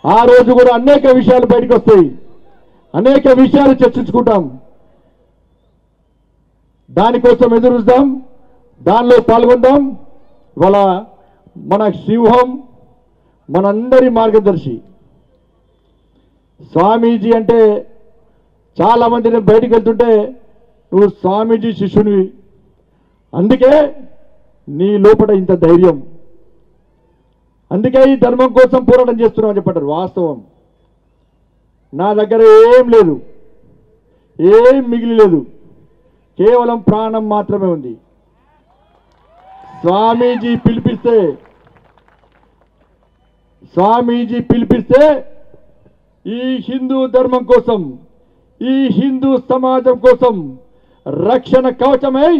ఆ రోజు కూడా అనేక విషయాలు బయటకు వస్తాయి, అనేక విషయాలు చర్చించుకుంటాం. దానికోసం ఎదురుస్తాం, దానిలో పాల్గొందాం. ఇవాళ మన సింహం మనందరి మార్గదర్శి స్వామీజీ అంటే చాలామంది నేను బయటికి వెళ్తుంటే నువ్వు స్వామీజీ శిష్యునివి, అందుకే నీ లోపల ఇంత ధైర్యం, అందుకే ఈ ధర్మం కోసం పోరాటం చేస్తున్నావు అని చెప్పారు. వాస్తవం. నా దగ్గర ఏం లేదు, ఏం మిగిలి లేదు, కేవలం ప్రాణం మాత్రమే ఉంది. స్వామీజీ పిలిపిస్తే ఈ హిందూ ధర్మం కోసం, ఈ హిందూ సమాజం కోసం రక్షణ కవచమై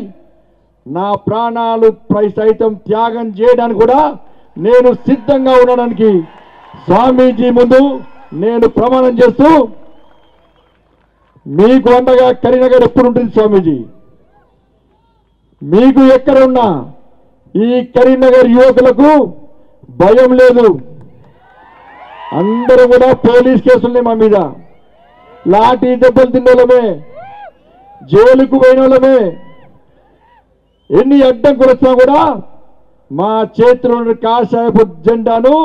నా ప్రాణాలు సైతం త్యాగం చేయడానికి కూడా నేను సిద్ధంగా ఉండడానికి స్వామీజీ ముందు నేను ప్రమాణం చేస్తూ, మీకు అండగా కరీంనగర్ ఎప్పుడు ఉంటుంది స్వామీజీ. మీకు ఎక్కడ ఉన్నా ఈ కరీంనగర్ యువకులకు భయం లేదు. అందరూ కూడా పోలీస్ కేసులున్నాయి మా మీద, లాఠీ దెబ్బలు తిన్నోళ్ళమే, జైలుకు పోయిన వాళ్ళమే. ఎన్ని అడ్డంకులు వచ్చినా కూడా మా చేతిలో కాషాయపు జెండాను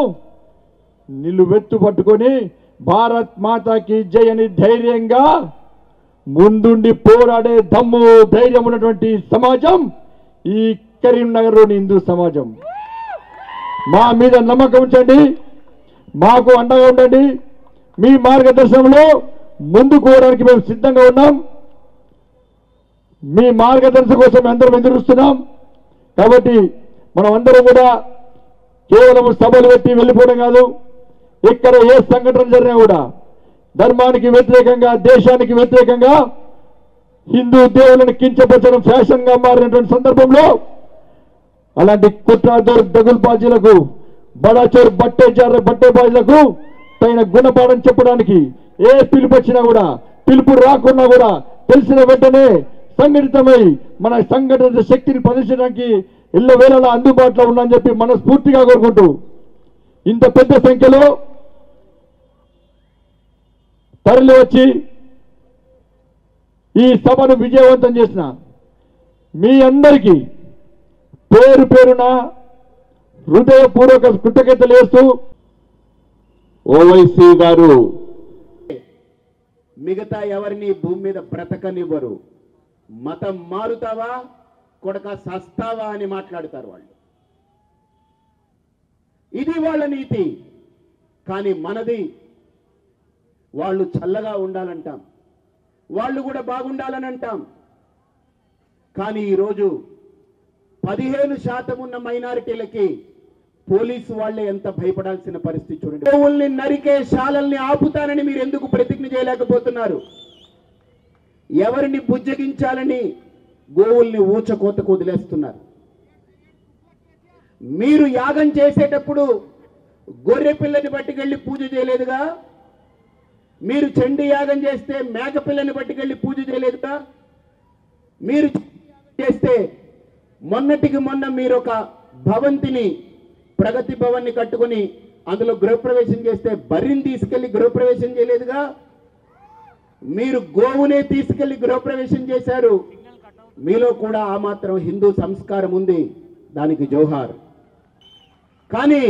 నిలువెత్తు పట్టుకొని భారత్ మాతాకి జై అని ధైర్యంగా ముందుండి పోరాడే దమ్ము ధైర్యం ఉన్నటువంటి సమాజం ఈ కరీంనగర్లోని హిందూ సమాజం. మా మీద నమ్మకం ఉంచండి, మాకు అండగా ఉండండి. మీ మార్గదర్శనంలో ముందుకు పోవడానికి మేము సిద్ధంగా ఉన్నాం. మీ మార్గదర్శనం కోసం అందరం ఎదురుస్తున్నాం. కాబట్టి మనం అందరం కూడా కేవలం సభలు పెట్టి వెళ్ళిపోవడం కాదు, ఎక్కడ ఏ సంఘటన జరిగినా కూడా ధర్మానికి వ్యతిరేకంగా, దేశానికి వ్యతిరేకంగా హిందూ దేవులను కించపరచడం ఫ్యాషన్ గా మారినటువంటి సందర్భంలో అలాంటి కుట్రదోర్ దగుల్బాజీలకు, బడాచోర్ బట్టేబాజీలకు పైన గుణపాఠం చెప్పడానికి ఏ పిలుపు వచ్చినా కూడా, పిలుపు రాకున్నా కూడా తెలిసిన వెంటనే సంఘటితమై మన సంఘటన శక్తిని ప్రదర్శించడానికి ఎల్లవేళలా అందుబాటులో ఉందని చెప్పి మనస్ఫూర్తిగా కోరుకుంటూ, ఇంత పెద్ద సంఖ్యలో తరలి వచ్చి ఈ సభను విజయవంతం చేసిన మీ అందరికీ పేరు పేరున హృదయపూర్వక కృతజ్ఞతలు చేస్తూ, ఓవైసీ గారు మిగతా ఎవరిని భూమి మీద బ్రతకనివ్వరు. మతం మారుతావా కొడక సస్తావా అని మాట్లాడతారు వాళ్ళు. ఇది వాళ్ళ నీతి. కానీ మనది వాళ్ళు చల్లగా ఉండాలంటాం, వాళ్ళు కూడా బాగుండాలని అంటాం. కానీ ఈరోజు 15% ఉన్న మైనారిటీలకి పోలీసు వాళ్ళే ఎంత భయపడాల్సిన పరిస్థితి చూడండి. గోవుల్ని నరికే శాలల్ని ఆపుతానని మీరు ఎందుకు ప్రతిజ్ఞ చేయలేకపోతున్నారు? ఎవరిని బుజ్జగించాలని గోవుల్ని ఊచకోతకు వదిలేస్తున్నారు. మీరు యాగం చేసేటప్పుడు గొర్రె పిల్లని పట్టుకెళ్ళి పూజ చేయలేదుగా? మీరు చండీ యాగం చేస్తే మేక పిల్లని పట్టుకెళ్ళి పూజ చేయలేదుగా? మీరు చేస్తే మొన్నటికి మొన్న మీరు ఒక భవంతిని, ప్రగతి భవన్ని కట్టుకుని అందులో గృహప్రవేశం చేస్తే బర్రిని తీసుకెళ్లి గృహప్రవేశం చేయలేదుగా? మీరు గోవునే తీసుకెళ్లి గృహప్రవేశం చేశారు. మీలో కూడా ఆ మాత్రం హిందూ సంస్కారం ఉంది, దానికి జోహార్. కానీ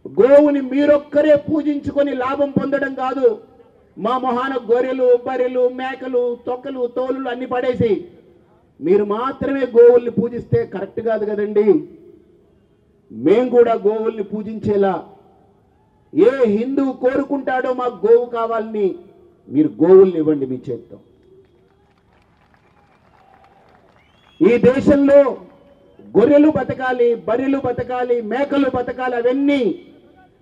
గోవుని మీరొక్కరే పూజించుకొని లాభం పొందడం కాదు, మా మొహాన గొర్రెలు, బర్రెలు, మేకలు, తొక్కలు, తోలులు అన్ని పడేసి మీరు మాత్రమే గోవుల్ని పూజిస్తే కరెక్ట్ కాదు కదండి. మేం కూడా గోవుల్ని పూజించేలా ఏ హిందూ కోరుకుంటాడో మాకు గోవు కావాలని మీరు గోవుల్ని ఇవ్వండి మీ చేత్తో. ఈ దేశంలో గొర్రెలు బతకాలి, బర్రెలు బతకాలి, మేకలు బతకాలి, అవన్నీ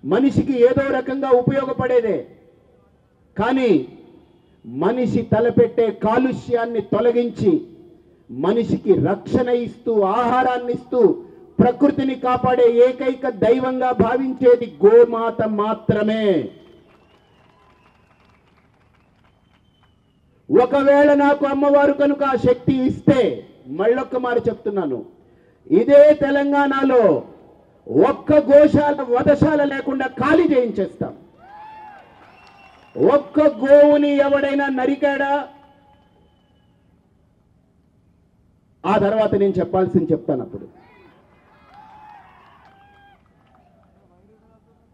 మనిషికి ఏదో రకంగా ఉపయోగపడేదే. కానీ మనిషి తలపెట్టే కాలుష్యాన్ని తొలగించి మనిషికి రక్షణ ఇస్తూ, ఆహారాన్ని ఇస్తూ, ప్రకృతిని కాపాడే ఏకైక దైవంగా భావించేది గోమాత మాత్రమే. ఒకవేళ నాకు అమ్మవారు కనుక ఆ శక్తి ఇస్తే, మళ్ళొక్క మాట చెప్తున్నాను, ఇదే తెలంగాణలో ఒక్క గోశాల వధశాల లేకుండా ఖాళీ చేయించేస్తాం. ఒక్క గోవుని ఎవడైనా నరికాడా? ఆ తర్వాత నేను చెప్పాల్సింది చెప్తాను. అప్పుడు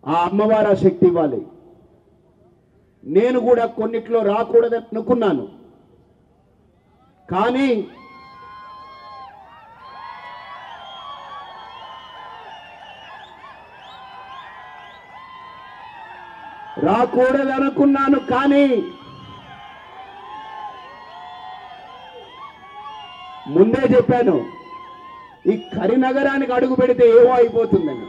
ఆ అమ్మవారు ఆ శక్తి ఇవ్వాలి. నేను కూడా కొన్నిట్లో రాకూడదని అనుకున్నాను, కానీ ముందే చెప్పాను, ఈ కరీంనగరానికి అడుగు పెడితే ఏమో అయిపోతుందని.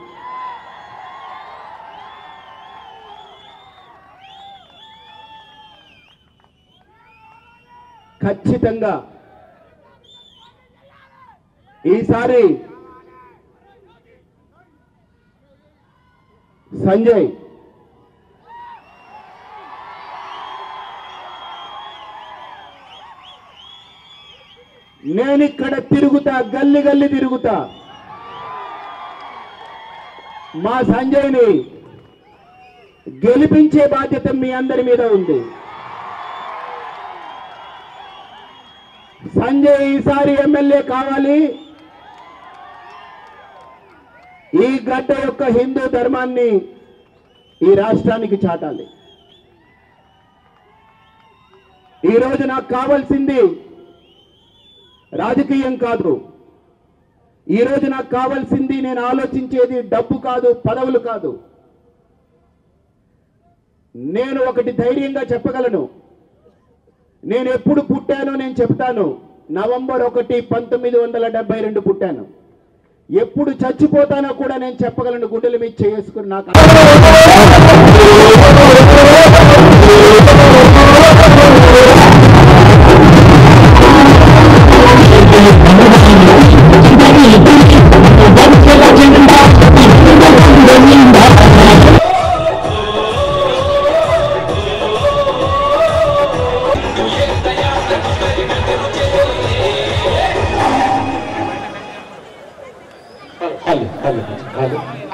ఖచ్చితంగా ఈసారి సంజయ్ నేనిక్కడ తిరుగుతా, గల్లి గల్లి తిరుగుతా. మా సంజయ్ని గెలిపించే బాధ్యత మీ అందరి మీద ఉంది. సంజయ్ ఈసారి ఎమ్మెల్యే కావాలి. ఈ గడ్డ యొక్క హిందూ ధర్మాన్ని ఈ రాష్ట్రానికి చాటాలి. ఈరోజు నాకు కావాల్సింది రాజకీయం కాదు. ఈరోజు నాకు కావాల్సింది, నేను ఆలోచించేది డబ్బు కాదు, పదవులు కాదు. నేను ఒకటి ధైర్యంగా చెప్పగలను, నేను ఎప్పుడు పుట్టానో నేను చెప్తాను. నవంబర్ 1, 1972 పుట్టాను. ఎప్పుడు చచ్చిపోతానో కూడా నేను చెప్పగలను, గుండెల మీద చేసుకుని. నాకు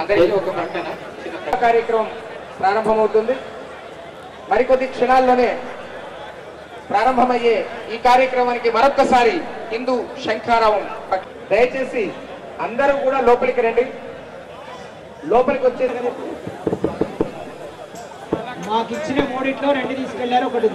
అందరికీ ఒక ప్రకటన. కార్యక్రమం ప్రారంభమవుతుంది. మరికొద్ది క్షణాల్లోనే ప్రారంభమయ్యే ఈ కార్యక్రమానికి మరొక్కసారి హిందూ శంఖారావం. దయచేసి అందరూ కూడా లోపలికి రండి. లోపలికి వచ్చేది మాకు ఇచ్చిన 3 2 తీసుకెళ్లారు, 1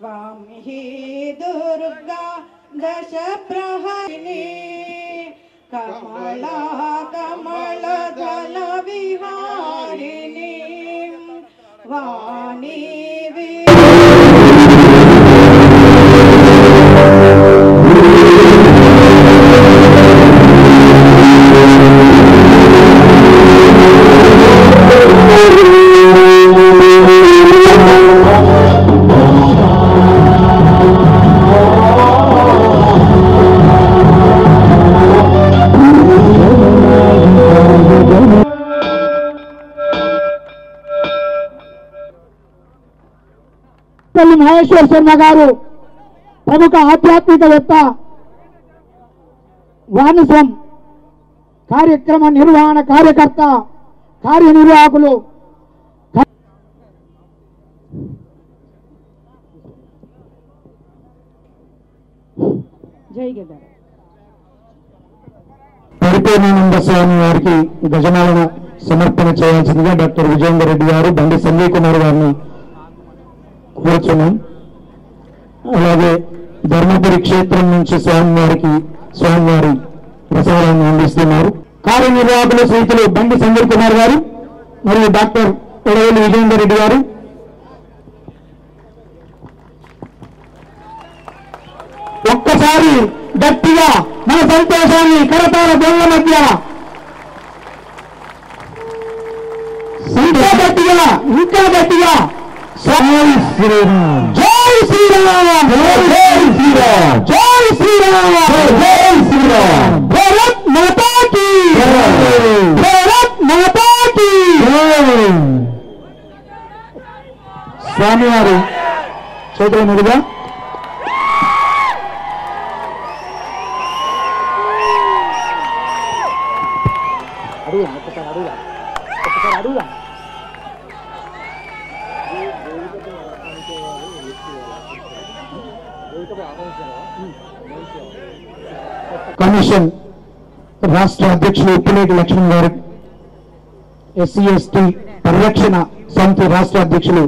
स्वामी दुर्गा दश प्रहरिणी कमला कमलदल विहारिणी वाणी మహేశ్వర్ శర్మ గారు ప్రముఖ ఆధ్యాత్మికవేత్త, వానసం కార్యక్రమ నిర్వహణ కార్యకర్త, కార్యనిర్వాహకులు. జై గడ్డ పరిపూర్ణానంద స్వామి వారికి గజమాలను సమర్పణ చేయాల్సిందిగా డాక్టర్ విజయేందర్ రెడ్డి గారు, బండి సంజయ్ కుమార్ గారిని కోరుచున్నాం. అలాగే ధర్మపురి క్షేత్రం నుంచి స్వామివారి ప్రసాదాన్ని అందిస్తున్నారు. కార్యనిర్వాహకులు శ్రీతులు బండి సంజయ్ కుమార్ గారు మరియు డాక్టర్ ఎడవెల్లి విజయేందర్ రెడ్డి గారు. ఒక్కసారి గట్టిగా మన సంతోషాన్ని కరతాల గోళ్ల మధ్య ఇంకా గట్టిగా జై శ్రీరామ్, జై శ్రీరామ్, జై శ్రీరామ్, జై శ్రీరామ్, జై శ్రీరామ్. భారత్ మాతా కీ జై, భారత్ మాతా కీ జై. స్వామివారు చేతుల మీదుగా అడుగుదా కమిషన్ రాష్ట్ర అధ్యక్షులు ఉప్పినేటి లక్ష్మణ్ గారు, ఎస్సీ ఎస్టీ పరిరక్షణ సమితి రాష్ట్ర అధ్యక్షులు